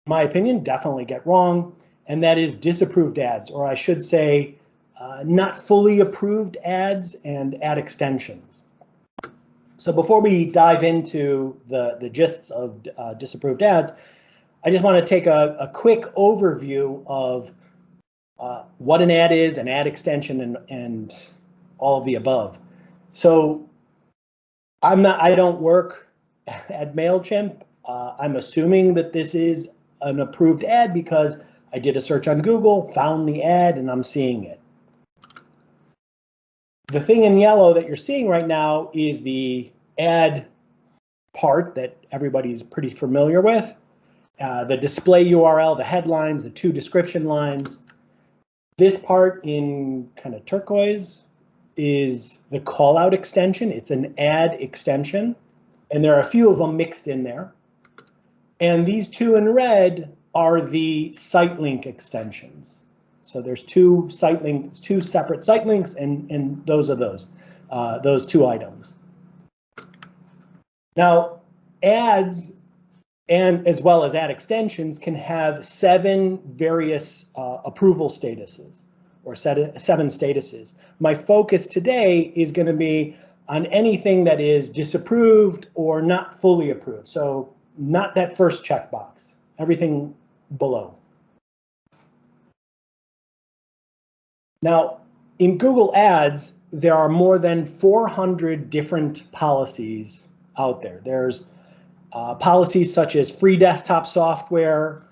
my opinion, definitely get wrong, and that is disapproved ads, or I should say not fully approved ads and ad extensions. So before we dive into the gists of disapproved ads, I just want to take a quick overview of what an ad is, an ad extension, and all of the above. So I don't work at MailChimp. I'm assuming that this is an approved ad because I did a search on Google, found the ad, and I'm seeing it. The thing in yellow that you're seeing right now is the ad part that everybody's pretty familiar with. The display URL, the headlines, the 2 description lines. This part in kind of turquoise is the callout extension. It's an ad extension, and there are a few of them mixed in there. And these 2 in red are the site link extensions. So there's 2 site links, 2 separate site links, and those are those 2 items. Now, ads and as well as ad extensions can have 7 various approval statuses, or 7 statuses. My focus today is going to be on anything that is disapproved or not fully approved. So not that first checkbox, everything below. Now, in Google Ads, there are more than 400 different policies out there. There's policies such as free desktop software,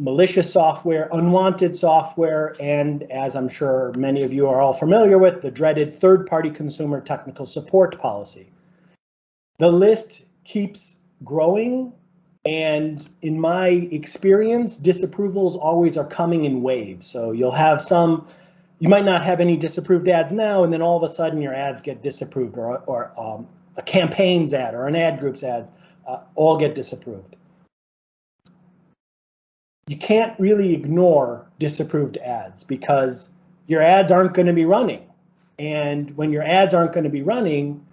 malicious software, unwanted software, and as I'm sure many of you are all familiar with, the dreaded third-party consumer technical support policy. The list keeps growing, and in my experience, disapprovals always are coming in waves. So you'll have some, you might not have any disapproved ads now, and then all of a sudden your ads get disapproved, or a campaigns ad or an ad group's ad all get disapproved. You can't really ignore disapproved ads because your ads aren't going to be running. And when your ads aren't going to be running,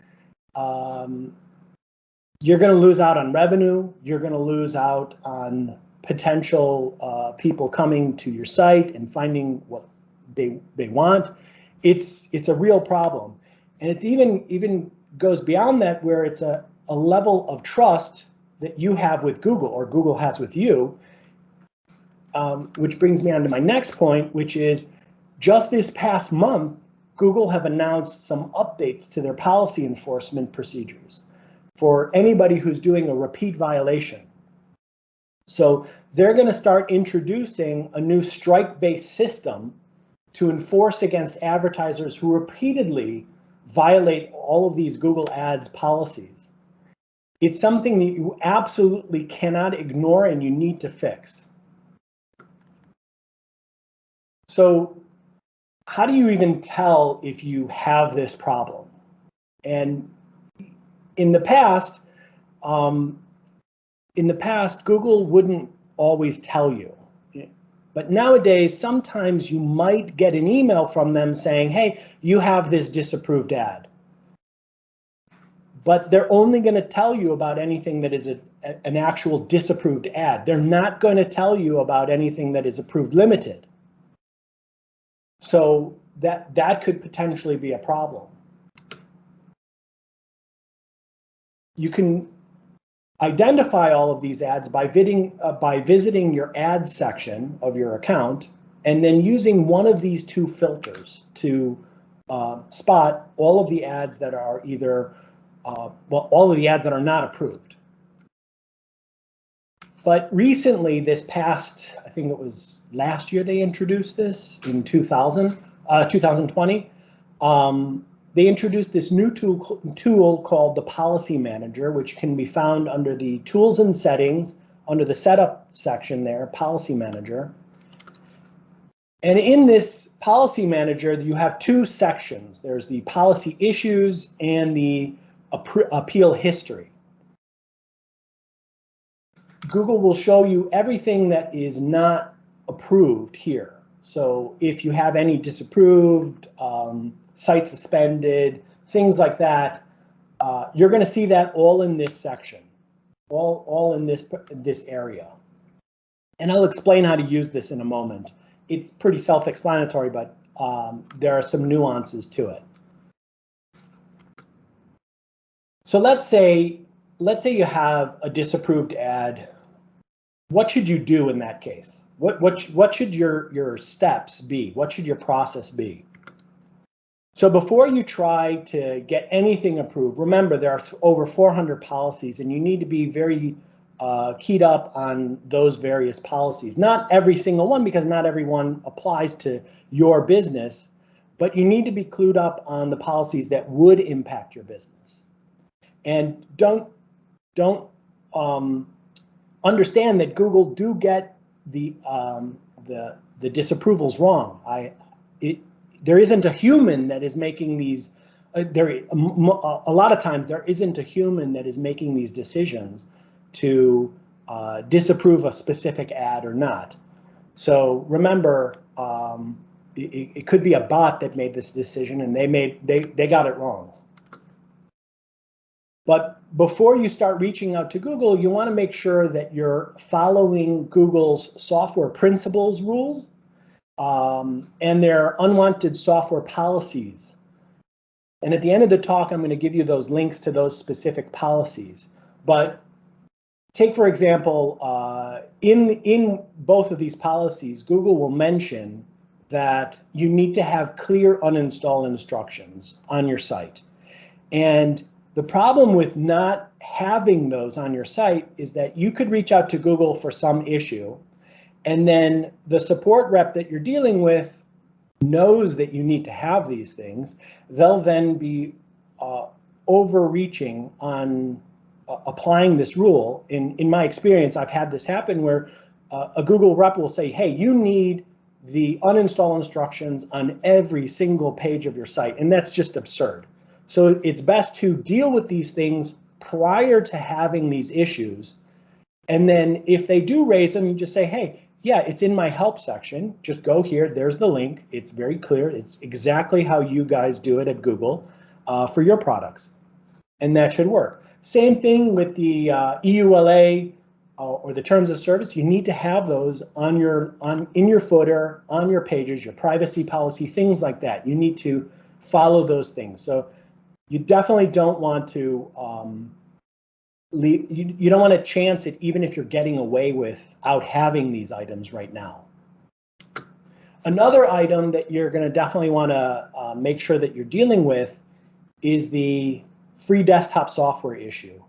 you're going to lose out on revenue. You're going to lose out on potential people coming to your site and finding what they want. It's a real problem. And it's even goes beyond that, where it's a level of trust that you have with Google, or Google has with you, which brings me on to my next point, which is just this past month, Google have announced some updates to their policy enforcement procedures for anybody who's doing a repeat violation. So they're going to start introducing a new strike-based system to enforce against advertisers who repeatedly violate all of these Google Ads policies. It's something that you absolutely cannot ignore and you need to fix. So how do you even tell if you have this problem? And in the past, Google wouldn't always tell you. But nowadays, sometimes you might get an email from them saying, hey, you have this disapproved ad. But they're only going to tell you about anything that is an actual disapproved ad. They're not going to tell you about anything that is approved limited. So that could potentially be a problem. You can identify all of these ads by visiting your ads section of your account and then using one of these 2 filters to spot all of the ads that are either, all of the ads that are not approved. But recently, this past, I think it was last year they introduced this in 2020. They introduced this new tool called the Policy Manager, which can be found under the Tools and Settings, under the Setup section there, Policy Manager. And in this Policy Manager, you have 2 sections. There's the Policy Issues and the Appeal History. Google will show you everything that is not approved here. So if you have any disapproved, site suspended, things like that, you're going to see that all in this section. all in this area. And I'll explain how to use this in a moment. It's pretty self-explanatory, but there are some nuances to it. So let's say you have a disapproved ad. What should you do in that case? What should your steps be? What should your process be? So before you try to get anything approved, remember there are over 400 policies, and you need to be very keyed up on those various policies. Not every single one, because not everyone applies to your business, but you need to be clued up on the policies that would impact your business. And don't understand that Google do get the disapprovals wrong. There isn't a human that is making these. A lot of times there isn't a human that is making these decisions to disapprove a specific ad or not. So remember, it could be a bot that made this decision, and they got it wrong. But before you start reaching out to Google, you want to make sure that you're following Google's software principles rules and their unwanted software policies. And at the end of the talk, I'm going to give you those links to those specific policies. But take, for example, in both of these policies, Google will mention that you need to have clear uninstall instructions on your site. And the problem with not having those on your site is that you could reach out to Google for some issue, and then the support rep that you're dealing with knows that you need to have these things. They'll then be overreaching on applying this rule. In my experience, I've had this happen where a Google rep will say, hey, you need the uninstall instructions on every single page of your site, and that's just absurd. So it's best to deal with these things prior to having these issues. And then if they do raise them, you just say, hey, yeah, it's in my help section. Just go here. There's the link. It's very clear. It's exactly how you guys do it at Google for your products. And that should work. Same thing with the EULA or the terms of service. You need to have those in your footer, on your pages, your privacy policy, things like that. You need to follow those things. So you definitely don't want to you don't want to chance it, even if you're getting away without having these items right now. Another item that you're going to definitely want to make sure that you're dealing with is the free desktop software issue.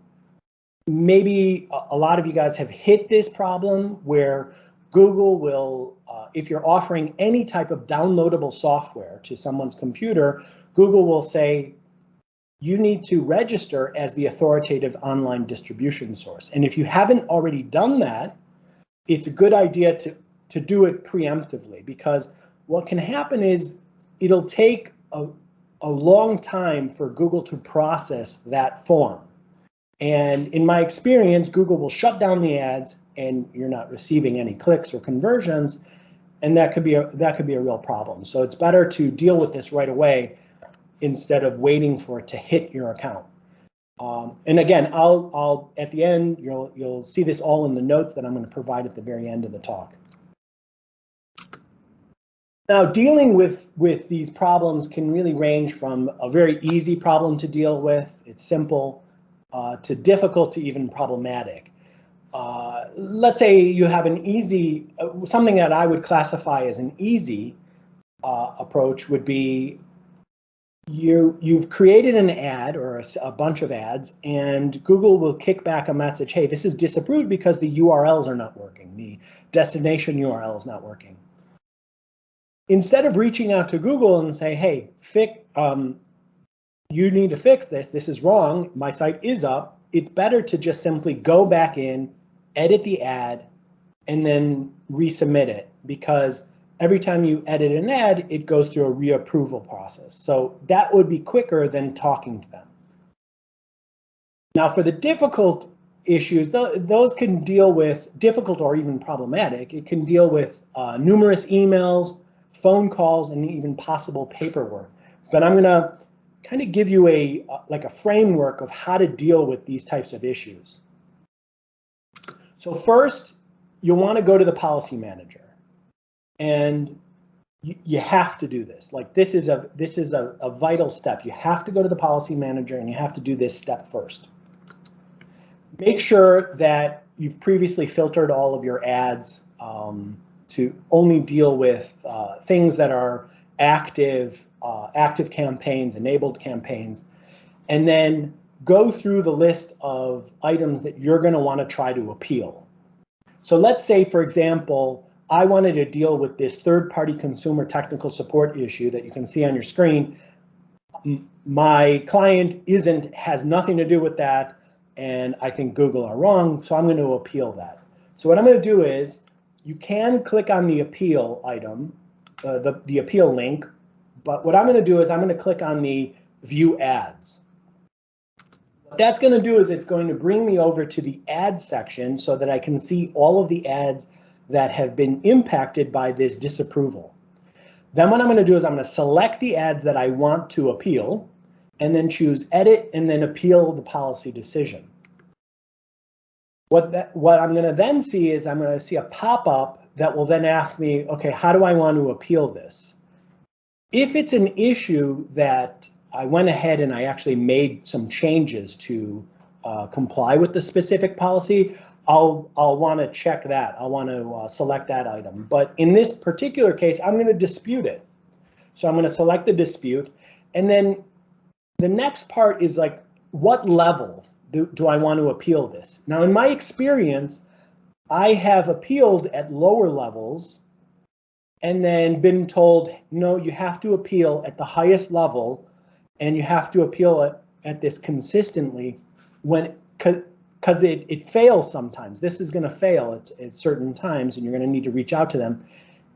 Maybe a lot of you guys have hit this problem where Google will, if you're offering any type of downloadable software to someone's computer, Google will say, you need to register as the authoritative online distribution source. And if you haven't already done that, it's a good idea to do it preemptively, because what can happen is it'll take a long time for Google to process that form. And in my experience, Google will shut down the ads and you're not receiving any clicks or conversions, and that could be a real problem. So it's better to deal with this right away instead of waiting for it to hit your account. And again, I'll at the end, you'll see this all in the notes that I'm going to provide at the very end of the talk. Now, dealing with these problems can really range from a very easy problem to deal with, it's simple, to difficult to even problematic. Let's say you have an easy, something that I would classify as an easy approach would be you've created an ad or a bunch of ads, and Google will kick back a message, hey, this is disapproved because the URLs are not working, the destination URL is not working. Instead of reaching out to Google and say, hey, you need to fix this, this is wrong, my site is up, it's better to just simply go back in, edit the ad, and then resubmit it, because every time you edit an ad, it goes through a reapproval process. So that would be quicker than talking to them. Now for the difficult issues, those can deal with difficult or even problematic. It can deal with numerous emails, phone calls, and even possible paperwork. But I'm gonna kind of give you like a framework of how to deal with these types of issues. So first, you'll want to go to the policy manager, and you have to do this. Like this is a vital step. You have to go to the policy manager and you have to do this step first. Make sure that you've previously filtered all of your ads to only deal with things that are active campaigns, enabled campaigns, and then go through the list of items that you're going to want to try to appeal. So let's say, for example, I wanted to deal with this third-party consumer technical support issue that you can see on your screen. My client has nothing to do with that, and I think Google are wrong, so I'm going to appeal that. So what I'm going to do is, you can click on the appeal item, the appeal link, but what I'm going to do is I'm going to click on the view ads. What that's going to do is it's going to bring me over to the ads section so that I can see all of the ads that have been impacted by this disapproval. Then what I'm going to do is I'm going to select the ads that I want to appeal and then choose edit and then appeal the policy decision. What I'm going to then see is I'm going to see a pop-up that will then ask me, okay, how do I want to appeal this? If it's an issue that I went ahead and I actually made some changes to comply with the specific policy, I'll want to check that. I'll want to select that item. But in this particular case, I'm going to dispute it. So I'm going to select the dispute. And then the next part is like, what level do I want to appeal this? Now, in my experience, I have appealed at lower levels and then been told, no, you have to appeal at the highest level and you have to appeal at this consistently because it fails sometimes. This is going to fail at certain times and you're going to need to reach out to them.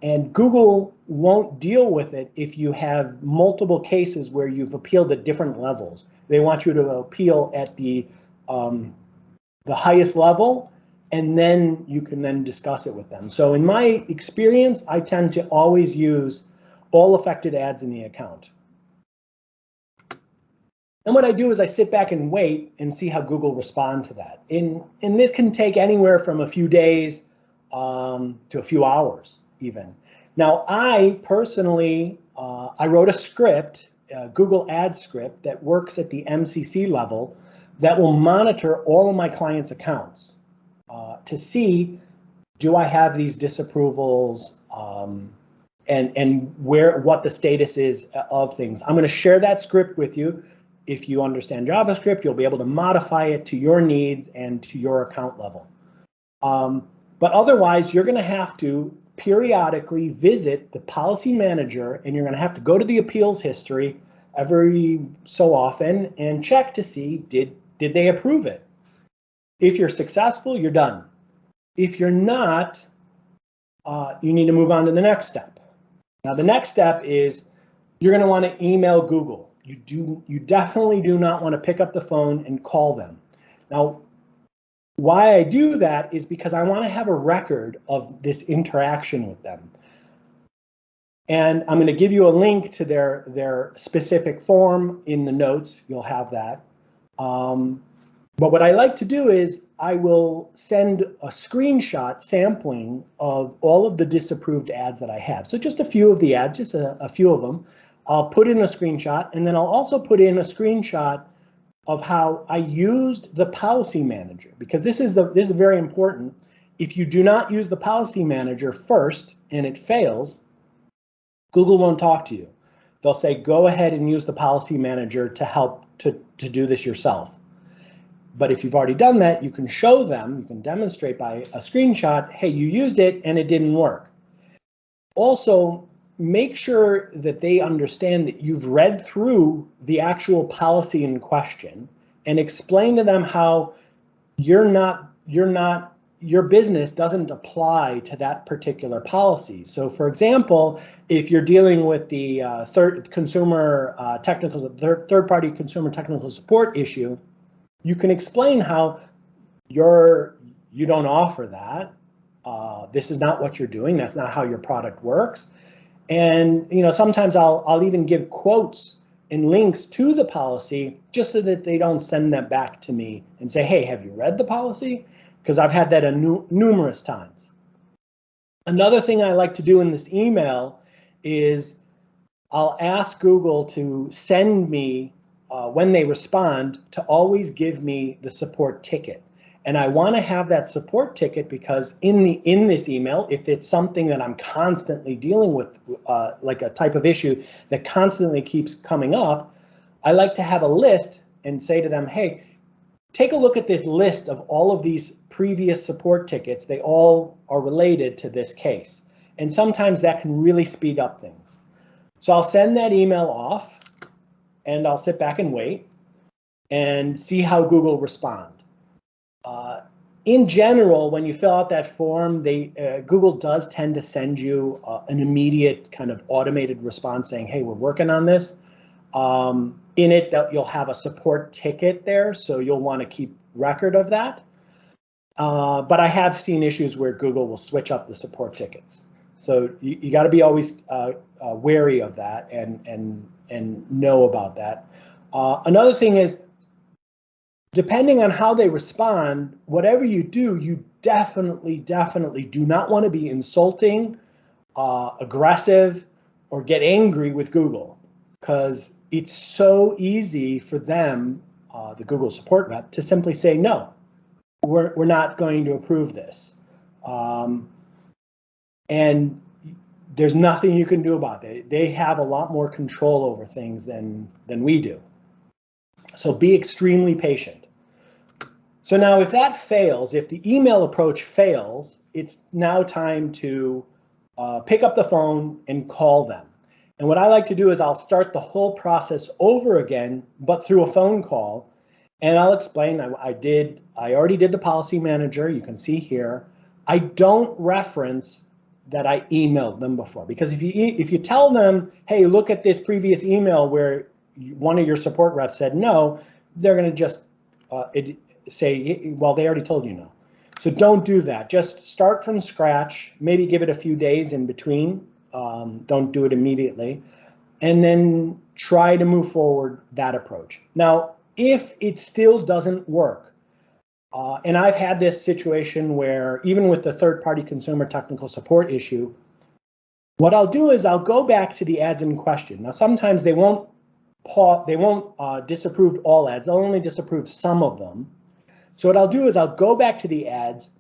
And Google won't deal with it if you have multiple cases where you've appealed at different levels. They want you to appeal at the highest level, and then you can then discuss it with them. So in my experience, I tend to always use all affected ads in the account. And what I do is I sit back and wait and see how Google respond to that. And this can take anywhere from a few days to a few hours even. Now, I personally, I wrote a script, a Google Ads script that works at the MCC level that will monitor all of my clients' accounts to see, do I have these disapprovals and what the status is of things. I'm going to share that script with you. If you understand JavaScript, you'll be able to modify it to your needs and to your account level. But otherwise, you're going to have to periodically visit the policy manager, and you're going to have to go to the appeals history every so often and check to see, did they approve it? If you're successful, you're done. If you're not, you need to move on to the next step. Now, the next step is you're going to want to email Google. You definitely do not want to pick up the phone and call them. Now, why I do that is because I want to have a record of this interaction with them. And I'm going to give you a link to their specific form in the notes. You'll have that. But what I like to do is I will send a screenshot sampling of all of the disapproved ads that I have. So just a few of the ads, just a few of them. I'll put in a screenshot, and then I'll also put in a screenshot of how I used the policy manager, because this is very important. If you do not use the policy manager first and it fails, Google won't talk to you. They'll say, go ahead and use the policy manager to help to do this yourself. But if you've already done that, you can show them, you can demonstrate by a screenshot, hey, you used it and it didn't work. Also, make sure that they understand that you've read through the actual policy in question and explain to them how your business doesn't apply to that particular policy. So for example, if you're dealing with the third-party consumer technical support issue, you can explain how you don't offer that. This is not what you're doing. That's not how your product works. And sometimes I'll even give quotes and links to the policy just so that they don't send them back to me and say, hey, have you read the policy? because I've had that numerous times. Another thing I like to do in this email is I'll ask Google to send me, when they respond, to always give me the support ticket. And I want to have that support ticket because in this email, if it's something that I'm constantly dealing with, like a type of issue that constantly keeps coming up, I like to have a list and say to them, hey, take a look at this list of all of these previous support tickets. They all are related to this case. And sometimes that can really speed up things. So I'll send that email off and I'll sit back and wait and see how Google respond. In general, when you fill out that form, Google does tend to send you an immediate kind of automated response saying, hey, we're working on this. In it, you'll have a support ticket there, so you'll want to keep record of that. But I have seen issues where Google will switch up the support tickets. So you got to be always wary of that and know about that. Another thing is, depending on how they respond, whatever you do, you definitely do not want to be insulting, aggressive, or get angry with Google, because it's so easy for them, the Google support rep, to simply say, no, we're not going to approve this. And there's nothing you can do about it. They have a lot more control over things than we do. So be extremely patient. So now if that fails, if the email approach fails, it's now time to pick up the phone and call them. And what I like to do is I'll start the whole process over again, but through a phone call. And I'll explain, I already did the policy manager, you can see here. I don't reference that I emailed them before, because if you tell them, hey, look at this previous email where one of your support reps said no, they're going to just say, well, they already told you no. So don't do that. Just start from scratch, maybe give it a few days in between. Don't do it immediately. And then try to move forward that approach. Now, if it still doesn't work, and I've had this situation where even with the third-party consumer technical support issue, what I'll do is I'll go back to the ads in question. Now, sometimes they won't disapprove all ads. They'll only disapprove some of them. So what I'll do is I'll go back to the ads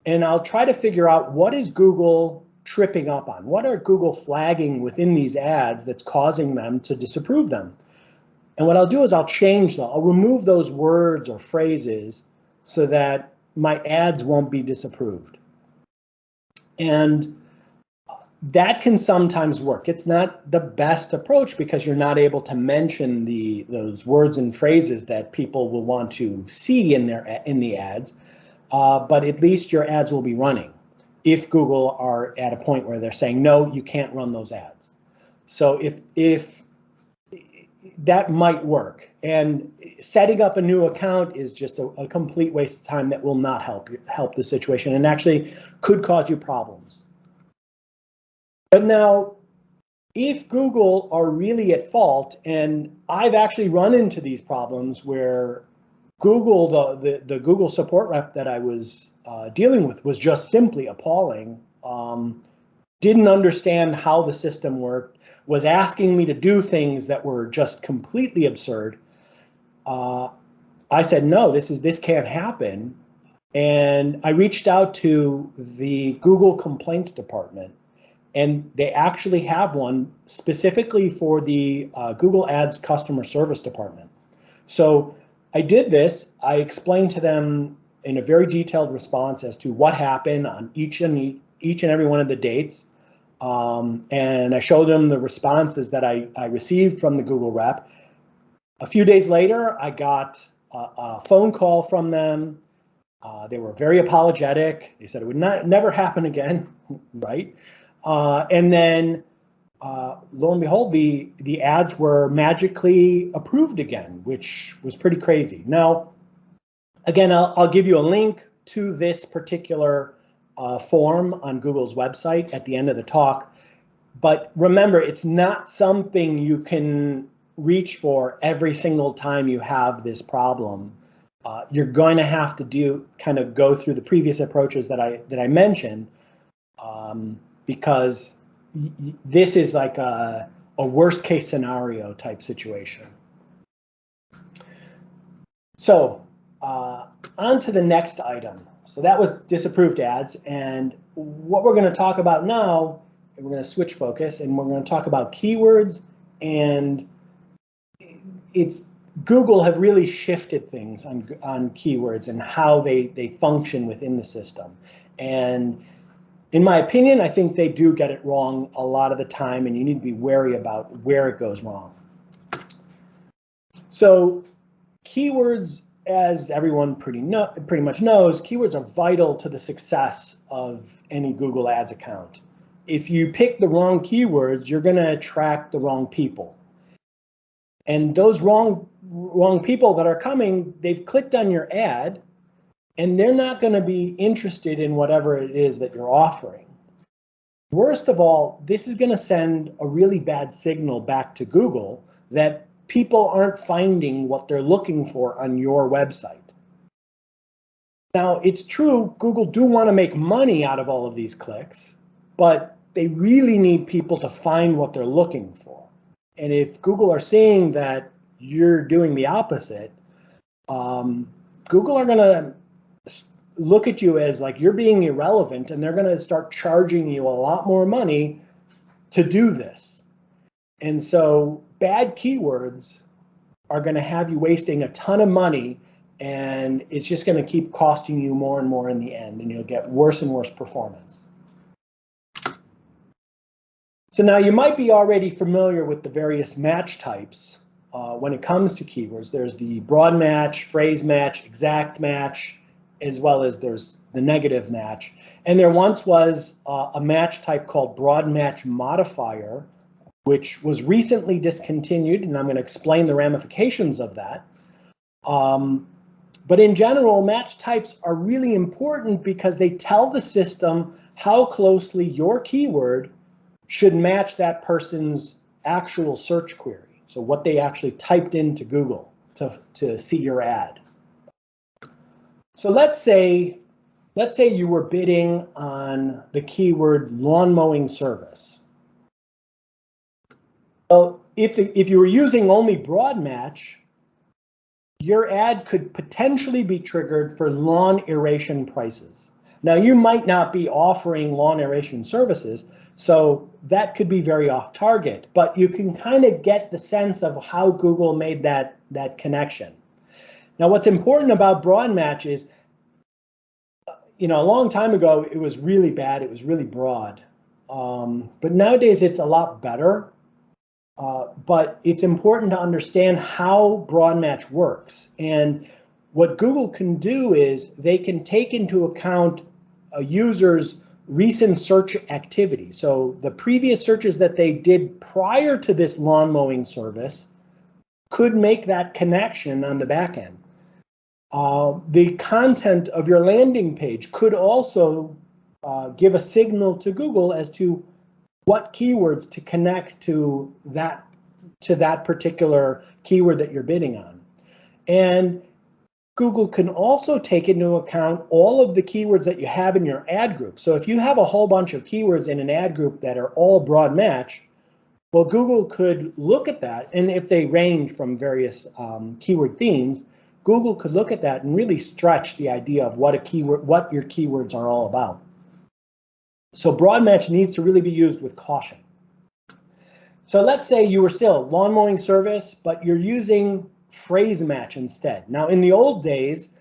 and I'll try to figure out what is Google tripping up on? What are Google flagging within these ads that's causing them to disapprove them? And what I'll do is I'll change them. I'll remove those words or phrases so that my ads won't be disapproved. And that can sometimes work. It's not the best approach because you're not able to mention those words and phrases that people will want to see in the ads, but at least your ads will be running if Google are at a point where they're saying, no, you can't run those ads. So if that might work. And setting up a new account is just a complete waste of time that will not help the situation and actually could cause you problems. But now, if Google are really at fault, and I've actually run into these problems where Google, the Google support rep that I was dealing with was just simply appalling, didn't understand how the system worked, was asking me to do things that were just completely absurd. I said, no, this can't happen. And I reached out to the Google complaints department, and they actually have one specifically for the Google Ads customer service department. So I did this. I explained to them in a very detailed response as to what happened on each and every one of the dates. And I showed them the responses that I received from the Google rep. A few days later, I got a phone call from them. They were very apologetic. They said it would never happen again, right? And then lo and behold, the ads were magically approved again, which was pretty crazy. Now, again, I'll give you a link to this particular form on Google's website at the end of the talk. But remember, it's not something you can reach for every single time you have this problem. You're going to have to go through the previous approaches that I mentioned, because this is like a worst case scenario type situation. So on to the next item. So that was disapproved ads, and what we're going to talk about now, we're going to switch focus, and we're going to talk about keywords. And Google have really shifted things on keywords and how they function within the system. And in my opinion, I think they do get it wrong a lot of the time, and you need to be wary about where it goes wrong. So keywords, as everyone pretty much knows, keywords are vital to the success of any Google Ads account. If you pick the wrong keywords, you're going to attract the wrong people. And those wrong people that are coming, they've clicked on your ad, and they're not going to be interested in whatever it is that you're offering. Worst of all, this is going to send a really bad signal back to Google that people aren't finding what they're looking for on your website. Now, it's true, Google do want to make money out of all of these clicks, but they really need people to find what they're looking for. And if Google are seeing that you're doing the opposite, Google are going to look at you as like you're being irrelevant, and they're going to start charging you a lot more money to do this. And so bad keywords are going to have you wasting a ton of money, and it's just going to keep costing you more and more in the end, and you'll get worse and worse performance. So now you might be already familiar with the various match types when it comes to keywords. There's the broad match, phrase match, exact match, as well as there's the negative match. And there once was a match type called broad match modifier, which was recently discontinued, and I'm going to explain the ramifications of that. But in general, match types are really important because they tell the system how closely your keyword should match that person's actual search query. So what they actually typed into Google to see your ad. So let's say you were bidding on the keyword lawn mowing service. Well, if you were using only broad match, your ad could potentially be triggered for lawn aeration prices. Now, you might not be offering lawn aeration services, so that could be very off target, but you can kind of get the sense of how Google made that connection. Now, what's important about broad match is, a long time ago, it was really bad. It was really broad. But nowadays, it's a lot better. But it's important to understand how broad match works. And what Google can do is they can take into account a user's recent search activity. So the previous searches that they did prior to this lawn mowing service could make that connection on the back end. The content of your landing page could also give a signal to Google as to what keywords to connect to that particular keyword that you're bidding on. And Google can also take into account all of the keywords that you have in your ad group. So if you have a whole bunch of keywords in an ad group that are all broad match, well, Google could look at that, and if they range from various keyword themes, Google could look at that and really stretch the idea of what your keywords are all about. So broad match needs to really be used with caution. So let's say you were still lawn mowing service, but you're using phrase match instead. Now, in the old days,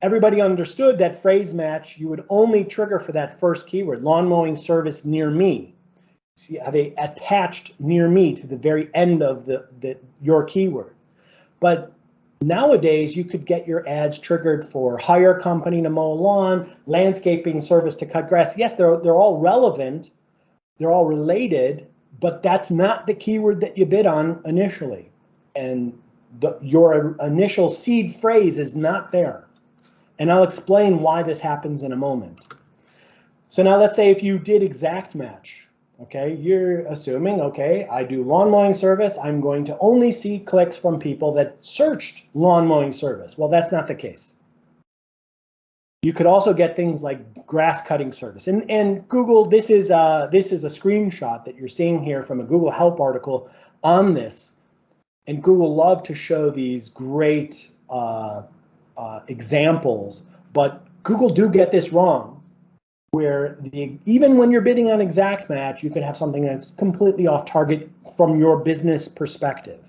everybody understood that phrase match you would only trigger for that first keyword, lawn mowing service near me. So you have a attached near me to the very end of your keyword. But nowadays, you could get your ads triggered for hire company to mow a lawn, landscaping service to cut grass. Yes, they're all relevant, they're all related, but that's not the keyword that you bid on initially. And your initial seed phrase is not there. And I'll explain why this happens in a moment. So now let's say if you did exact match. Okay, you're assuming, okay, I do lawn mowing service. I'm going to only see clicks from people that searched lawn mowing service. Well, that's not the case. You could also get things like grass cutting service. And Google, this is a screenshot that you're seeing here from a Google Help article on this. And Google love to show these great examples, but Google do get this wrong, where even when you're bidding on exact match, you could have something that's completely off target from your business perspective.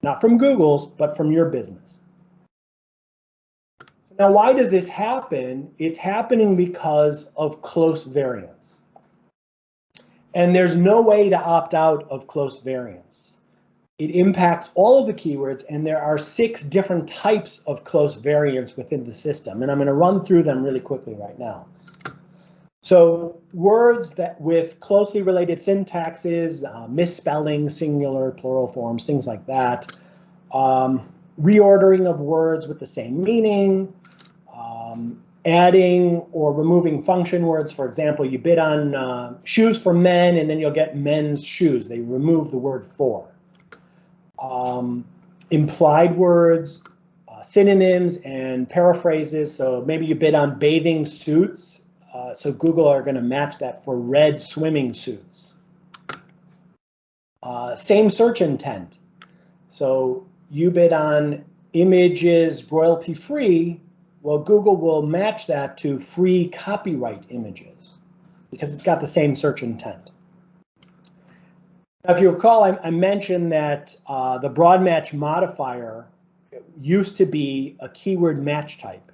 Not from Google's, but from your business. Now, why does this happen? It's happening because of close variance. And there's no way to opt out of close variance. It impacts all of the keywords, and there are 6 different types of close variance within the system. And I'm going to run through them really quickly right now. So words that with closely related syntaxes, misspelling, singular, plural forms, things like that. Reordering of words with the same meaning. Adding or removing function words. For example, you bid on shoes for men, and then you'll get men's shoes. They remove the word for. Implied words, synonyms, and paraphrases. So maybe you bid on bathing suits. So Google are going to match that for red swimming suits. Same search intent. So you bid on images royalty free. Well, Google will match that to free copyright images because it's got the same search intent. Now, if you recall, I mentioned that the broad match modifier used to be a keyword match type.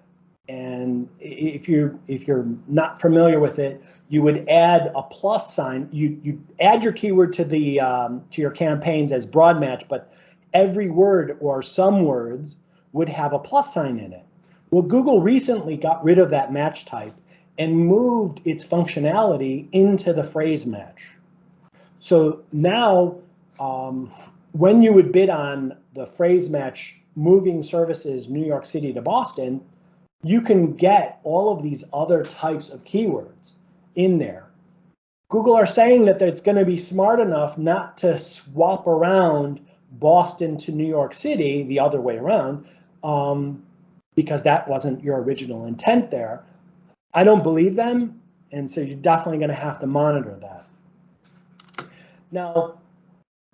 And if you're not familiar with it, you would add a plus sign. You add your keyword to the to your campaigns as broad match, but every word or some words would have a plus sign in it. Well, Google recently got rid of that match type and moved its functionality into the phrase match. So now, when you would bid on the phrase match moving services New York City to Boston, you can get all of these other types of keywords in there. Google are saying that it's going to be smart enough not to swap around Boston to New York City the other way around, because that wasn't your original intent there. I don't believe them, and so you're definitely going to have to monitor that. Now,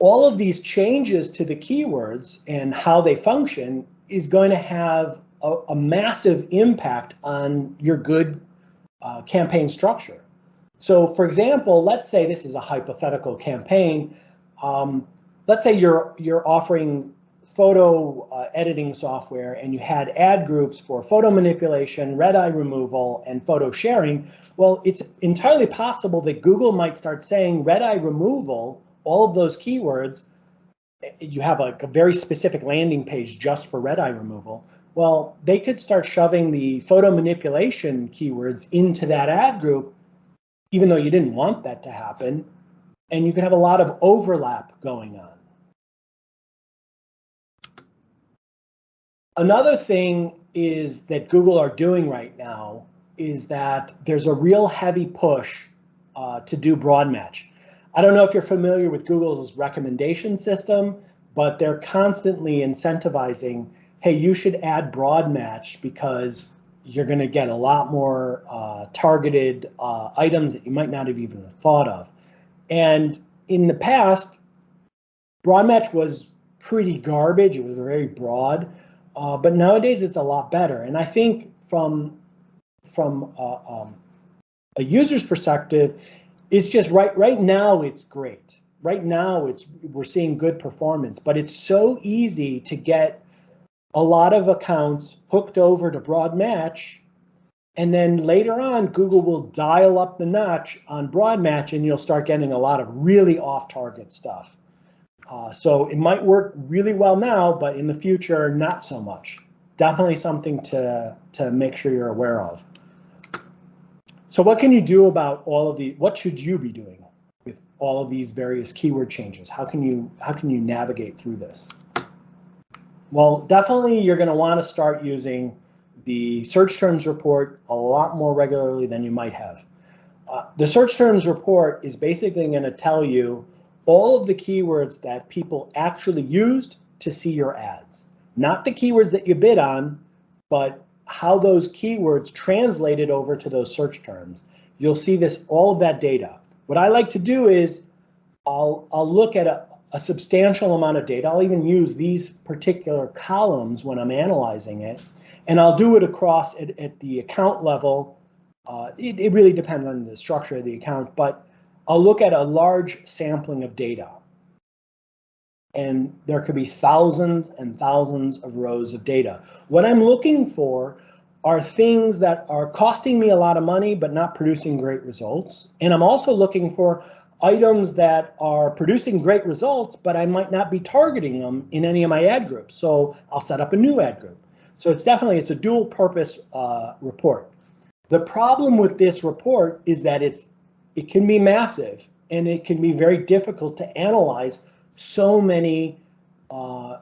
all of these changes to the keywords and how they function is going to have a massive impact on your good campaign structure. So for example, let's say this is a hypothetical campaign. Let's say you're offering photo editing software and you had ad groups for photo manipulation, red eye removal, and photo sharing. Well, it's entirely possible that Google might start saying red eye removal, all of those keywords. You have a very specific landing page just for red eye removal. Well, they could start shoving the photo manipulation keywords into that ad group, even though you didn't want that to happen, and you could have a lot of overlap going on. Another thing is that Google are doing right now is that there's a real heavy push to do broad match. I don't know if you're familiar with Google's recommendation system, but they're constantly incentivizing, hey, you should add broad match because you're going to get a lot more targeted items that you might not have even thought of. And in the past, broad match was pretty garbage. It was very broad. But nowadays it's a lot better. And I think from a user's perspective, it's just right now it's great. Right now we're seeing good performance, but it's so easy to get a lot of accounts hooked over to broad match, and then later on Google will dial up the notch on broad match and you'll start getting a lot of really off-target stuff. So it might work really well now, but in the future, not so much. Definitely something to make sure you're aware of. So what can you do about all of what should you be doing with all of these various keyword changes? How can you navigate through this? Well, definitely you're going to want to start using the search terms report a lot more regularly than you might have. The search terms report is basically going to tell you all of the keywords that people actually used to see your ads. Not the keywords that you bid on, but how those keywords translated over to those search terms. You'll see this, all of that data. What I like to do is I'll look at a substantial amount of data. I'll even use these particular columns when I'm analyzing it, and I'll do it across at the account level. It really depends on the structure of the account, but I'll look at a large sampling of data. And there could be thousands and thousands of rows of data. What I'm looking for are things that are costing me a lot of money but not producing great results. And I'm also looking for items that are producing great results, but I might not be targeting them in any of my ad groups. So I'll set up a new ad group. So it's a dual purpose report. The problem with this report is that it can be massive and it can be very difficult to analyze so many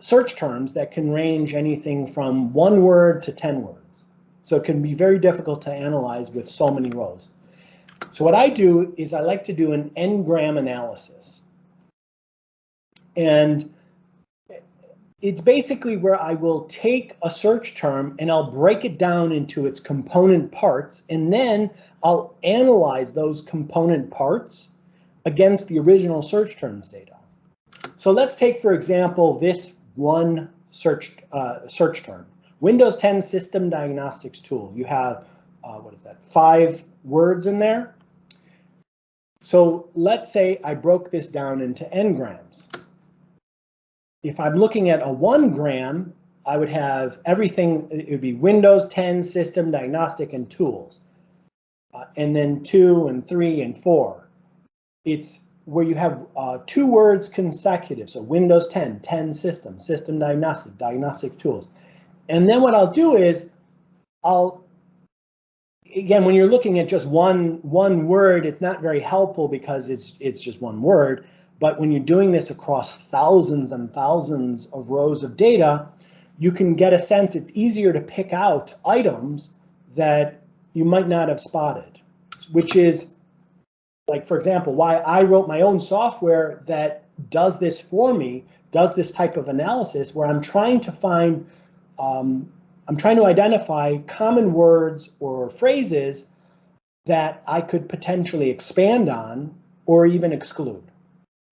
search terms that can range anything from 1 word to 10 words. So it can be very difficult to analyze with so many rows. So what I do is I like to do an n-gram analysis. And it's basically where I will take a search term and I'll break it down into its component parts, and then I'll analyze those component parts against the original search terms data. So let's take, for example, this one search term, Windows 10 System Diagnostics Tool. You have, 5 words in there. So let's say I broke this down into n-grams. If I'm looking at a 1 gram, I would have everything. It would be Windows 10 System Diagnostic and Tools. And then 2 and 3 and 4. It's where you have 2 words consecutive. So Windows 10, 10 System, System Diagnostic, Diagnostic Tools. And then what I'll do is again, when you're looking at just one word, it's not very helpful because it's just one word. But when you're doing this across thousands and thousands of rows of data, you can get a sense. It's easier to pick out items that you might not have spotted, which is, like, for example, why I wrote my own software that does this for me, does this type of analysis where I'm trying to find, I'm trying to identify common words or phrases that I could potentially expand on or even exclude.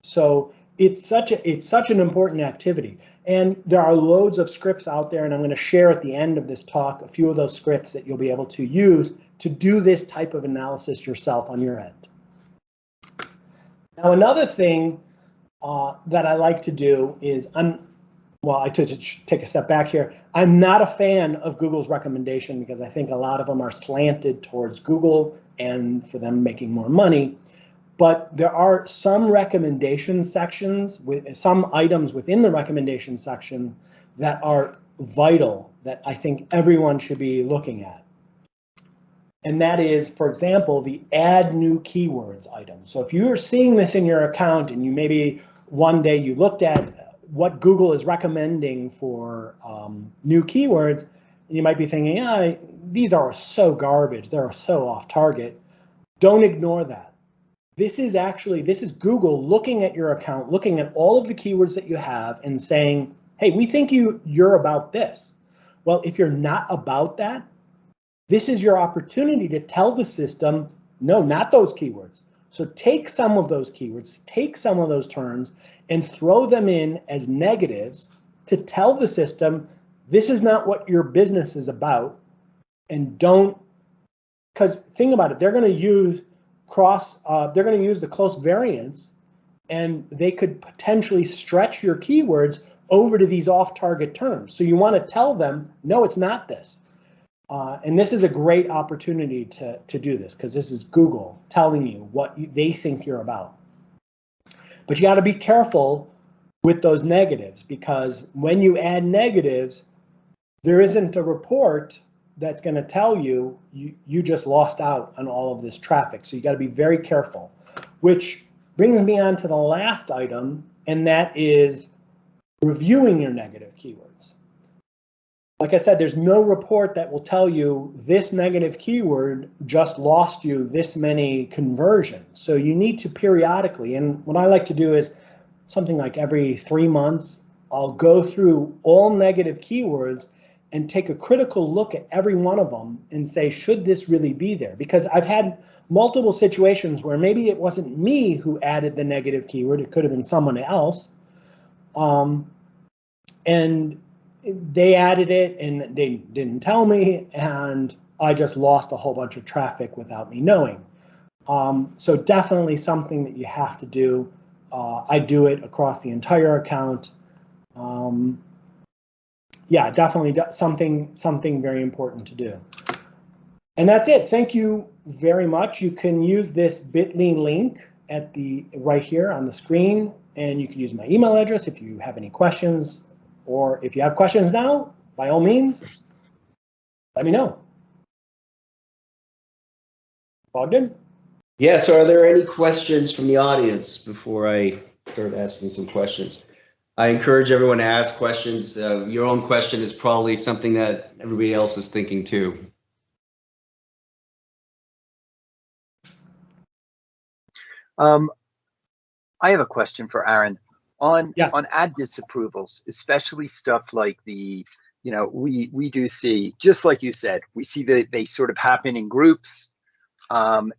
So it's such an important activity. And there are loads of scripts out there, and I'm going to share at the end of this talk a few of those scripts that you'll be able to use to do this type of analysis yourself on your end. Now, another thing that I like to do is, I take a step back here. I'm not a fan of Google's recommendation because I think a lot of them are slanted towards Google and for them making more money. But there are some recommendation sections, with some items within the recommendation section that are vital that I think everyone should be looking at. And that is, for example, the add new keywords item. So if you are seeing this in your account and you maybe one day you looked at what Google is recommending for new keywords, and you might be thinking, yeah, these are so garbage, they're so off target. Don't ignore that. This is Google looking at your account, looking at all of the keywords that you have and saying, hey, we think you're about this. Well, if you're not about that, this is your opportunity to tell the system, no, not those keywords. So take some of those keywords, take some of those terms and throw them in as negatives to tell the system, this is not what your business is about. And don't, because think about it, they're going to use the close variance, and they could potentially stretch your keywords over to these off-target terms. So you want to tell them, no, it's not this. And this is a great opportunity to do this because this is Google telling you what they think you're about. But you got to be careful with those negatives because when you add negatives, there isn't a report that's going to tell you you just lost out on all of this traffic. So you got to be very careful, which brings me on to the last item, and that is reviewing your negative keywords. like I said, there's no report that will tell you this negative keyword just lost you this many conversions. So you need to periodically, and what I like to do is something like every 3 months, I'll go through all negative keywords and take a critical look at every one of them and say, should this really be there? Because I've had multiple situations where maybe it wasn't me who added the negative keyword, it could have been someone else. And they added it and they didn't tell me, and I just lost a whole bunch of traffic without me knowing. So definitely something that you have to do. I do it across the entire account. Yeah, definitely something very important to do. And that's it. Thank you very much. You can use this bit.ly link at right here on the screen, and you can use my email address if you have any questions. Or if you have questions now, by all means, let me know. Bogdan? Yeah, so are there any questions from the audience before I start asking some questions? I encourage everyone to ask questions. Your own question is probably something that everybody else is thinking too. I have a question for Aaron on Yeah. on ad disapprovals, especially stuff like the, we do see, just like you said, we see that they sort of happen in groups. Do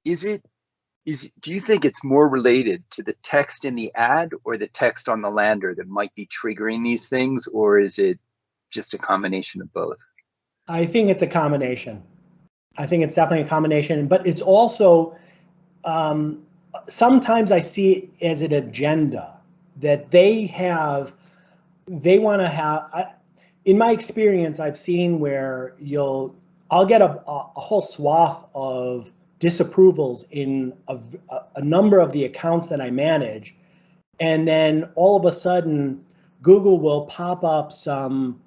you think it's more related to the text in the ad or the text on the lander that might be triggering these things, or is it just a combination of both? I think it's a combination. I think it's definitely a combination, but it's also, sometimes I see it as an agenda that they want to have. In my experience, I've seen where I'll get a whole swath of disapprovals in a number of the accounts that I manage, and then all of a sudden Google will pop up some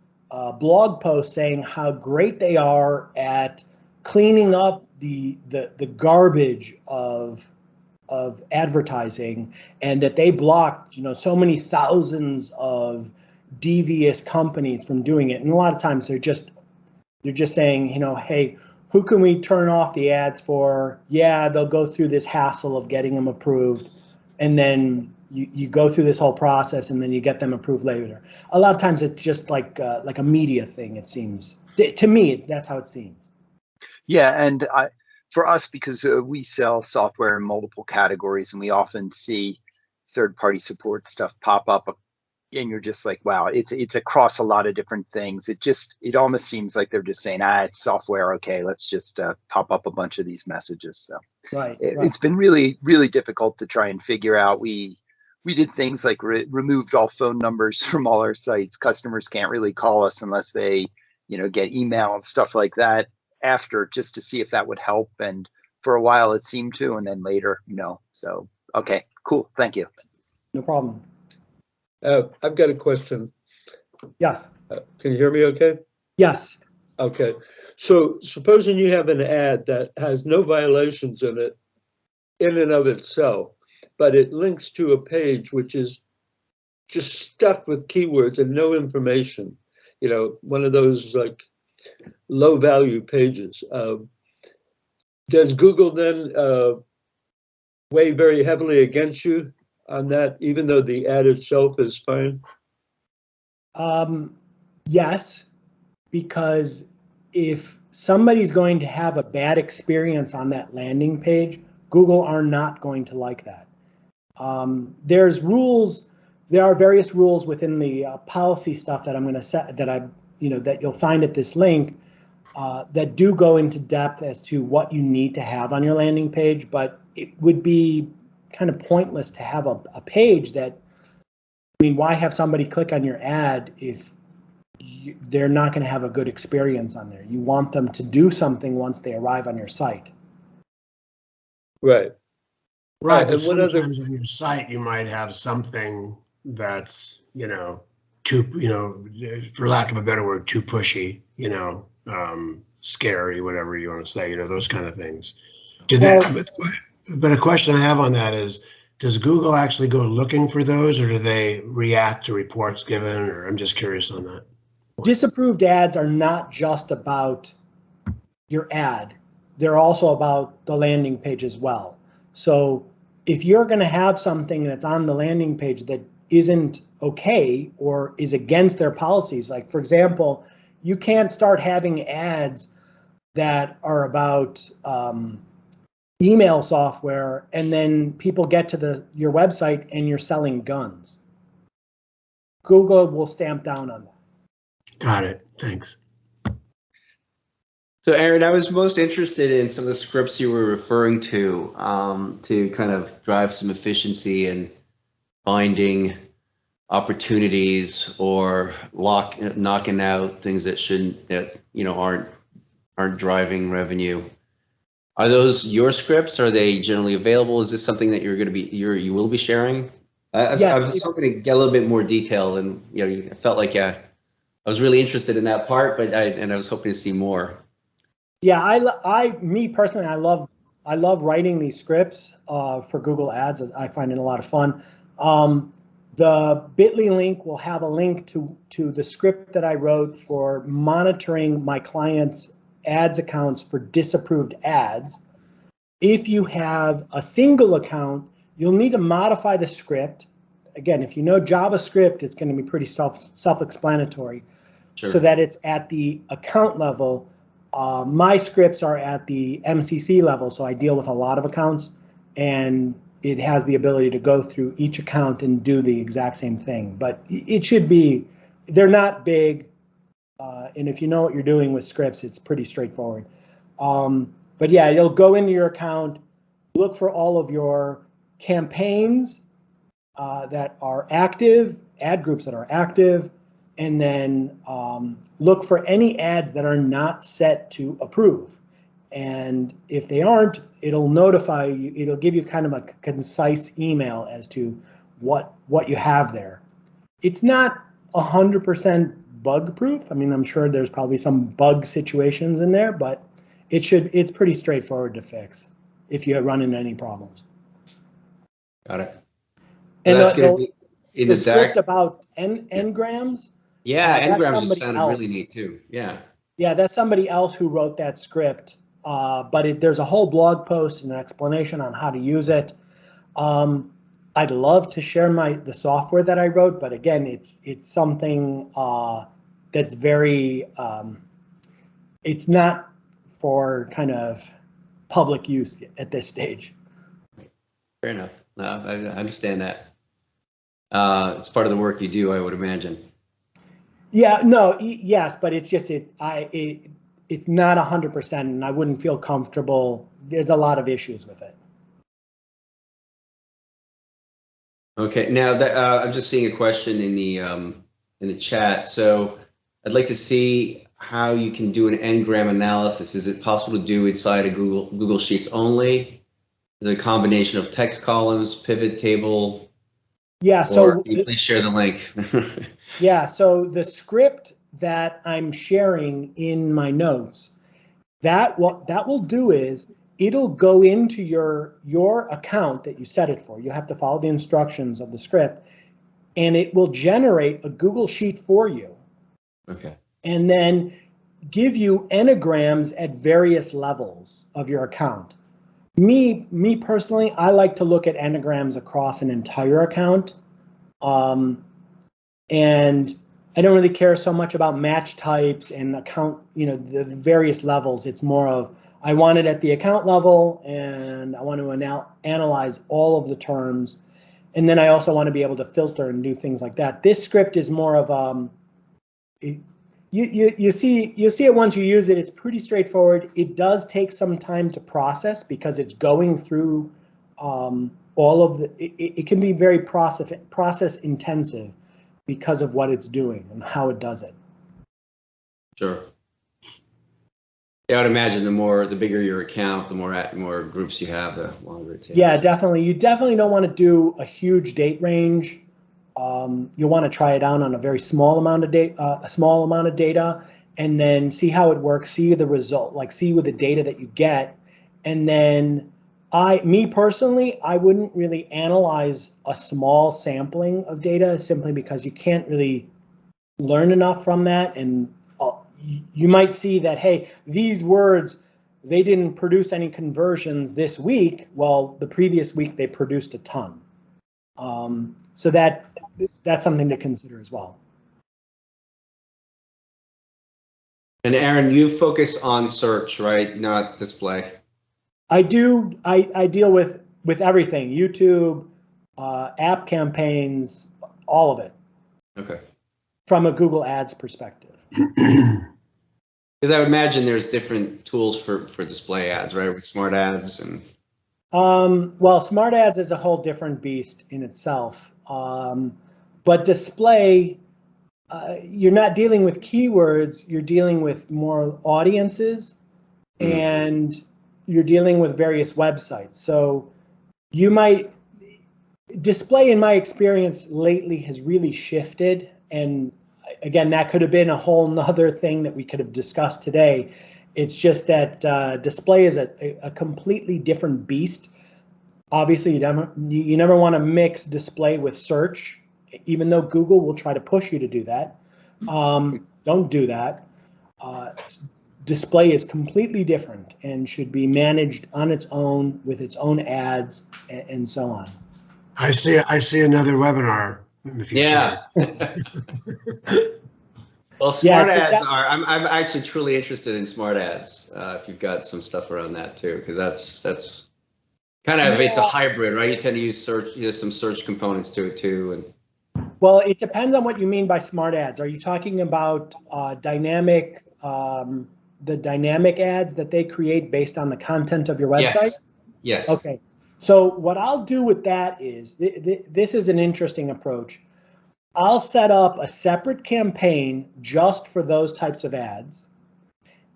blog post saying how great they are at cleaning up the garbage of advertising, and that they blocked so many thousands of devious companies from doing it. And a lot of times they're just saying, hey, who can we turn off the ads for? Yeah, they'll go through this hassle of getting them approved, and then you go through this whole process, and then you get them approved later. A lot of times it's just like a media thing, it seems. To me, that's how it seems. Yeah, and for us, because we sell software in multiple categories, and we often see third-party support stuff pop up, and you're just like, wow, it's across a lot of different things. It almost seems like they're just saying, it's software, okay, let's just pop up a bunch of these messages. So right. It's been really, really difficult to try and figure out. We did things like removed all phone numbers from all our sites. Customers can't really call us unless they, get email and stuff like that after, just to see if that would help. And for a while it seemed to, and then later, no. So, okay, cool. Thank you. No problem. I've got a question. Yes. Can you hear me okay? Yes. Okay. So supposing you have an ad that has no violations in it in and of itself, but it links to a page which is just stuck with keywords and no information, one of those like low value pages. Does Google then weigh very heavily against you on that, even though the ad itself is fine? Yes, because if somebody's going to have a bad experience on that landing page, Google are not going to like that. There's rules. There are various rules within the policy stuff that I'm going to set, that you'll find at this link, that do go into depth as to what you need to have on your landing page. But it would be kind of pointless to have a page that, why have somebody click on your ad if they're not going to have a good experience on there? You want them to do something once they arrive on your site. Right. Right, but sometimes on your site you might have something that's, too, for lack of a better word, too pushy, scary, whatever you want to say, those kind of things. But a question I have on that is, does Google actually go looking for those, or do they react to reports given? Or I'm just curious on that. Disapproved ads are not just about your ad. They're also about the landing page as well. So if you're going to have something that's on the landing page that isn't okay or is against their policies, like for example, you can't start having ads that are about email software and then people get to your website and you're selling guns. Google will stamp down on that. Got it. Thanks. So Aaron, I was most interested in some of the scripts you were referring to kind of drive some efficiency and finding opportunities or knocking out things that shouldn't, that aren't driving revenue. Are those your scripts? Are they generally available? Is this something that you will be sharing? Yes, I was hoping to get a little bit more detail, and I felt like I was really interested in that part, but I was hoping to see more. Yeah, me personally, I love writing these scripts for Google Ads. I find it a lot of fun. The bit.ly link will have a link to the script that I wrote for monitoring my clients' ads accounts for disapproved ads. If you have a single account, you'll need to modify the script. Again, if you know JavaScript, it's going to be pretty self-explanatory. Sure. So that it's at the account level. My scripts are at the MCC level, so I deal with a lot of accounts, and it has the ability to go through each account and do the exact same thing. But it should be, they're not big, and if you know what you're doing with scripts, it's pretty straightforward. But yeah, you'll go into your account, look for all of your campaigns that are active, ad groups that are active, and then look for any ads that are not set to approve. And if they aren't, it'll notify you, it'll give you kind of a concise email as to what you have there. It's not 100% bug proof. I mean, I'm sure there's probably some bug situations in there, but it's pretty straightforward to fix if you run into any problems. Got it. And that's going to be in the script deck about engrams. Yeah, engrams just sounded else. really neat too. Yeah. Yeah, that's somebody else who wrote that script, but there's a whole blog post and an explanation on how to use it. I'd love to share the software that I wrote, but again, it's something that's very, it's not for kind of public use at this stage. Fair enough. No, I understand that. It's part of the work you do, I would imagine. Yeah, no, yes, but it's just it's not 100%, and I wouldn't feel comfortable. There's a lot of issues with it. Okay, now that I'm just seeing a question in the chat. So I'd like to see how you can do an n-gram analysis. Is it possible to do inside a Google Sheets only? Is it a combination of text columns, pivot table? Yeah, so can you please share the link? Yeah, so the script that I'm sharing in my notes, what that will do is it'll go into your account that you set it for. You have to follow the instructions of the script, and it will generate a Google Sheet for you. Okay. And then give you n-grams at various levels of your account. Me personally, I like to look at n-grams across an entire account. And I don't really care so much about match types and account, the various levels. It's more of, I want it at the account level, and I want to analyze all of the terms. And then I also want to be able to filter and do things like that. This script is more of, you see it once you use it. It's pretty straightforward. It does take some time to process because it's going through all of the, it can be very process intensive because of what it's doing and how it does it. Sure. Yeah, I would imagine the bigger your account, the more groups you have, the longer it takes. Yeah, definitely. You definitely don't want to do a huge date range. You'll want to try it out on a very small amount of data, and then see how it works, see the result, see with the data that you get. And then me personally, I wouldn't really analyze a small sampling of data simply because you can't really learn enough from that, and you might see that, hey, these words, they didn't produce any conversions this week. Well, the previous week they produced a ton. So that's something to consider as well. And Aaron, you focus on search, right? Not display. I do. I deal with everything: YouTube, app campaigns, all of it. Okay. From a Google Ads perspective. Because I would imagine there's different tools for display ads, right? With smart ads and. Well, smart ads is a whole different beast in itself. But display, you're not dealing with keywords. You're dealing with more audiences, and you're dealing with various websites. So you might display, in my experience lately, has really shifted. And again, that could have been a whole nother thing that we could have discussed today. It's just that display is a completely different beast. Obviously, you never want to mix display with search, even though Google will try to push you to do that. Don't do that. Display is completely different and should be managed on its own with its own ads and so on. I see another webinar in the future. Yeah. Well, smart ads are. I'm actually truly interested in smart ads. If you've got some stuff around that too, because that's kind of it's a hybrid, right? You tend to use search, some search components to it too, and. Well, it depends on what you mean by smart ads. Are you talking about dynamic, the dynamic ads that they create based on the content of your website? Yes. Yes. Okay. So what I'll do with that is, this is an interesting approach. I'll set up a separate campaign just for those types of ads.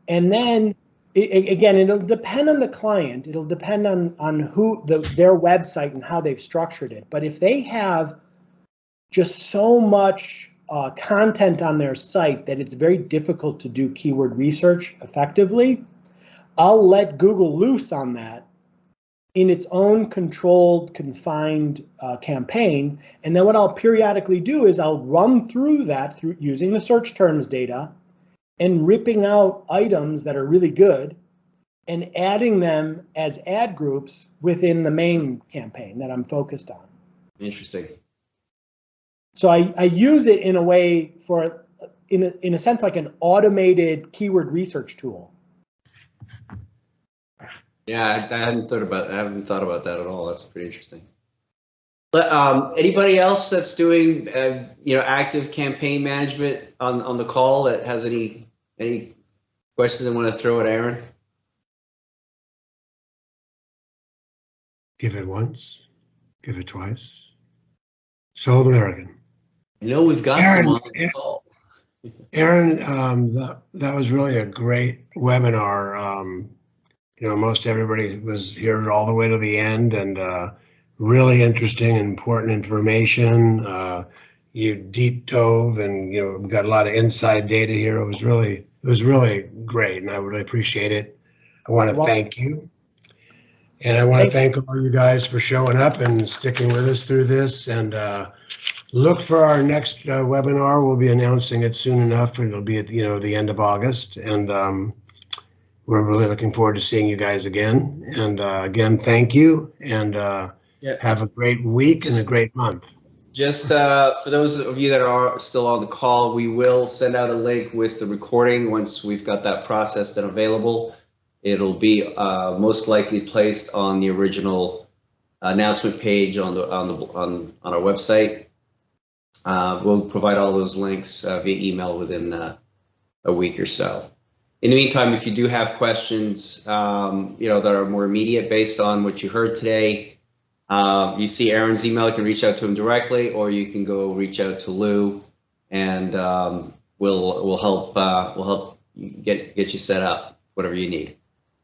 And then, again, it'll depend on the client. It'll depend on who their website and how they've structured it. But if they have just so much content on their site that it's very difficult to do keyword research effectively, I'll let Google loose on that in its own controlled, confined campaign. And then what I'll periodically do is I'll run through that through using the search terms data and ripping out items that are really good and adding them as ad groups within the main campaign that I'm focused on. Interesting. So I use it in a way for, in a sense, like an automated keyword research tool. Yeah, I hadn't thought about that at all. That's pretty interesting. But anybody else that's doing active campaign management on the call that has any questions they want to throw at Aaron? Give it once, give it twice. Sold American. We've got Aaron, some on the call. Aaron, that was really a great webinar. Most everybody was here all the way to the end, and really interesting and important information. You deep dove, and we got a lot of inside data here. It was really great, and I really appreciate it. I want to thank you, and I want to thank all you guys for showing up and sticking with us through this. And look for our next webinar. We'll be announcing it soon enough, and it'll be at the end of August. And we're really looking forward to seeing you guys again. And again, thank you, and have a great week and a great month. Just for those of you that are still on the call, we will send out a link with the recording once we've got that processed and available. It'll be most likely placed on the original announcement page on our website. We'll provide all those links via email within a week or so. In the meantime, if you do have questions, that are more immediate based on what you heard today, you see Aaron's email. You can reach out to him directly, or you can go reach out to Lou, and we'll help get you set up, whatever you need.